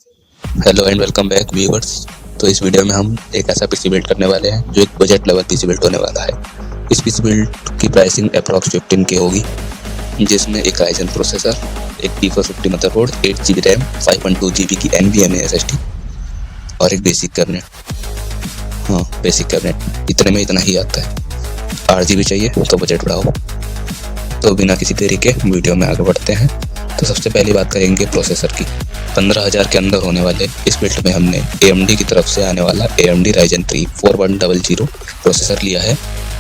Hello and welcome back viewers. तो इस video में हम एक ऐसा पीसी बिल्ड करने वाले हैं जो एक बजट लेवल पीसी बिल्ड होने वाला है। इस पीसी बिल्ड की प्राइसिंग अप्रॉक्स 15K होगी, जिसमें एक राइजन प्रोसेसर, एक T450 motherboard, 8GB RAM, 5.2GB की NVMe SSD और एक बेसिक कैबिनेट। हाँ, बेसिक कैबिनेट इतने में इतना ही आता है। 8GB चाहिए तो बजट बढ़ाओ। तो बिना किसी देरी के वीडियो में आगे बढ़ते हैं। तो सबसे पहली बात करेंगे प्रोसेसर की। 15,000 के अंदर होने वाले इस बिल्ड में हमने AMD की तरफ से आने वाला AMD Ryzen 3 4100 प्रोसेसर लिया है,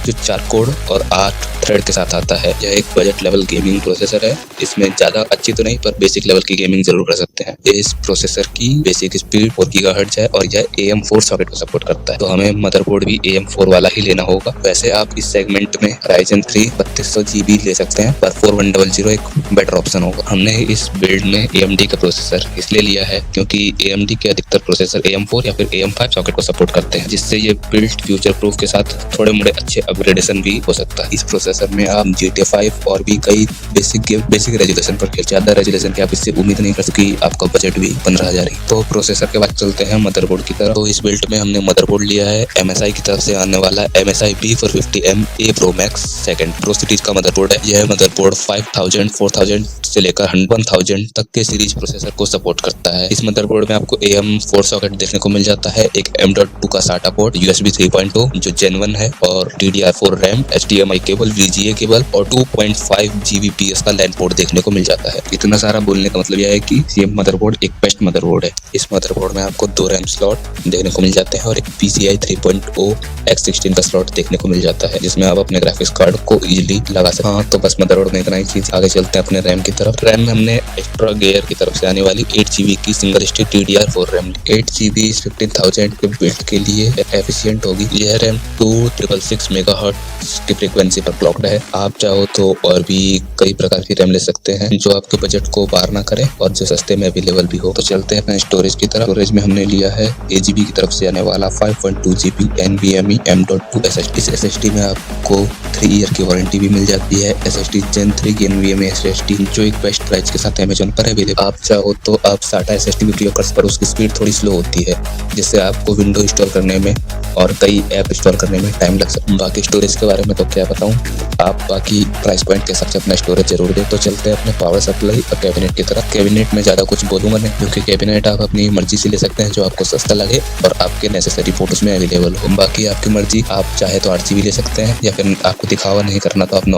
जो 4 कोर और 8 थ्रेड के साथ आता है। यह एक बजट लेवल गेमिंग प्रोसेसर है। इसमें ज़्यादा अच्छी तो नहीं, पर बेसिक लेवल की गेमिंग जरूर कर सकते हैं। इस प्रोसेसर की बेसिक स्पीड 4 GHz है और यह AM4 सॉकेट को सपोर्ट करता है, तो हमें मदरबोर्ड भी AM4 वाला ही लेना होगा। वैसे आप इस सेगमेंट में Ryzen 3 3200GB ले सकते हैं, पर 4100 एक बेटर ऑप्शन होगा। हमने इस बिल्ड में AMD का प्रोसेसर इसलिए लिया है क्योंकि AMD के अधिकतर प्रोसेसर AM4 या फिर AM5 सॉकेट को सपोर्ट करते हैं, जिससे ये बिल्ड फ्यूचर प्रूफ के साथ थोड़े मोड़े अच्छे अपग्रेडेशन भी हो सकता है। इस प्रोसेसर में आप GTA 5 और भी कई बेसिक रेजोल्यूशन पर खेल, ज्यादा रेजोल्यूशन की आप इससे उम्मीद नहीं कर सकती। आपका बजट भी 15,000 ही। तो प्रोसेसर के बाद चलते हैं मदरबोर्ड की तरफ। तो इस बिल्ड में हमने मदरबोर्ड लिया है MSI की तरफ से आने वाला MSI B450M-A Pro Max second pro series का मदरबोर्ड है। यह मदरबोर्ड 5000, 4000 से लेकर 1000 तक के सीरीज प्रोसेसर को सपोर्ट करता है। इस मदरबोर्ड में आपको AM4 सॉकेट देखने को मिल जाता है, एक M.2 का SATA पोर्ट, USB 3.2 जो Gen 1 है, और DDR4 RAM, HDMI cable, VGA cable और 2.5 Gbps का लैन पोर्ट देखने को मिल जाता है। इतना सारा बोलने का मतलब यह है कि ये मदरबोर्ड एक बेस्ट मदरबोर्ड है। इस मदरबोर्ड में आपको 2 रैम स्लॉट देखने को मिल जाते हैं और एक PCI 3.0 X16 का स्लॉट देखने को मिल जाता है, जिसमें आप अपने ग्राफिक्स कार्ड को इजीली लगा सकते हैं। हाँ, तो बस मदरबोर्ड में इतना ही चीज। आगे चलते हैं अपने रैम की तरफ। रैम में हमने एक्स्ट्रा गेयर की तरफ से आने वाली 8GB की single stick DDR4 RAM. 8GB 15,000 के बिल्ड के लिए एफिशिएंट होगी। यह रैम 2666 मेगाहर्ट्ज की फ्रीक्वेंसी पर क्लॉक्ड है। आप चाहो तो और भी कई प्रकार की रैम ले सकते हैं जो आपके बजट को पार ना करे और जो सस्ते में अवेलेबल भी हो। तो चलते हैं अपने स्टोरेज की तरफ। स्टोरेज में हमने लिया है 8GB की तरफ से आने वाला 5.2GB NVMe M.2 SSD। इस SSD में आपको 3 ईयर की वारंटी भी मिल जाती है। SSD Gen 3 की NVMe SSD जो एक बेस्ट प्राइस के साथ Amazon पर अवेलेबल। आप चाहो तो आप SATA SSD भी प्रयोग कर सकते, पर उसकी स्पीड थोड़ी स्लो होती है, जिससे आपको विंडो इंस्टॉल करने में और कई ऐप इंस्टॉल करने में टाइम लग सकता है। बाकी स्टोरेज के बारे में तो क्या बताऊं, आप बाकी प्राइस पॉइंट के हिसाब से अपना स्टोरेज जरूर दें। तो चलते हैं अपने पावर सप्लाई और कैबिनेट की तरफ। कैबिनेट में ज़्यादा कुछ बोलूंगा नहीं, क्योंकि कैबिनेट आप अपनी मर्जी से ले सकते हैं, जो आपको सस्ता लगे और आपके नेसेसरी फोटोज में अवेलेबल हो। बाकी आपकी मर्जी, आप चाहे तो 8GB ले सकते हैं, या फिर आपको दिखावा नहीं करना तो आप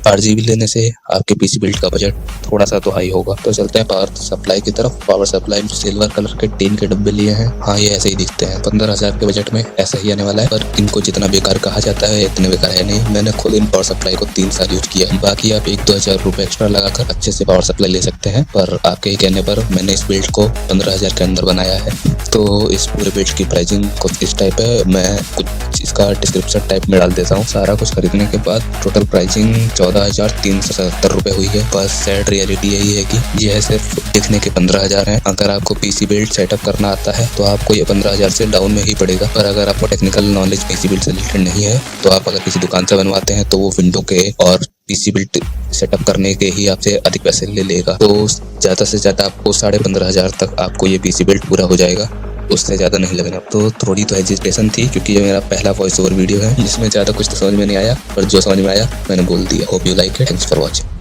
8GB लेने से आपके पीसी बिल्ड का बजट थोड़ा सा तो हाई होगा। तो चलते हैं पावर सप्लाई की तरफ। पावर सप्लाई में सिल्वर कलर के टीन के डब्बे लिए हैं। हाँ, ये ऐसे ही दिखते हैं। 15,000 के बजट में ऐसा ही आने वाला है, पर इनको जितना बेकार कहा जाता है इतने बेकार है नहीं। मैंने खुद इन पावर सप्लाई को 3 साल यूज किया। बाकी आप 1-2 हज़ार रुपए एक्स्ट्रा लगाकर अच्छे से पावर सप्लाई ले सकते हैं, पर आपके ही कहने पर मैंने इस बिल्ड को 15,000 के अंदर बनाया है। तो इस पूरे बिल्ड की प्राइसिंग कुछ इस टाइप है। मैं कुछ इसका डिस्क्रिप्शन टाइप में डाल देता हूँ। सारा कुछ खरीदने के बाद टोटल प्राइसिंग 14,377 रुपए हुई है। बस सैड रियलिटी यही है कि यह सिर्फ देखने के 15,000 है। अगर आपको पीसी बिल्ड सेटअप करना आता है तो आपको ये 15,000 से डाउन में ही पड़ेगा। पर अगर आपको टेक्निकल नॉलेज पीसी बिल्ड से रिलेटेड नहीं है, तो आप अगर किसी दुकान से बनवाते हैं तो वो विंडो के और पीसी बिल्ड सेटअप करने के ही आपसे अधिक पैसे ले लेगा। तो ज़्यादा से ज़्यादा आपको 15,500 तक आपको ये पीसी बिल्ड पूरा हो जाएगा, उससे ज़्यादा नहीं लगना। तो थोड़ी तो हेजिटेशन थी, क्योंकि ये मेरा पहला वॉइस ओवर वीडियो है, जिसमें ज़्यादा कुछ तो समझ में नहीं आया, पर जो समझ में आया मैंने बोल दिया। Hope you like it. Thanks for watching.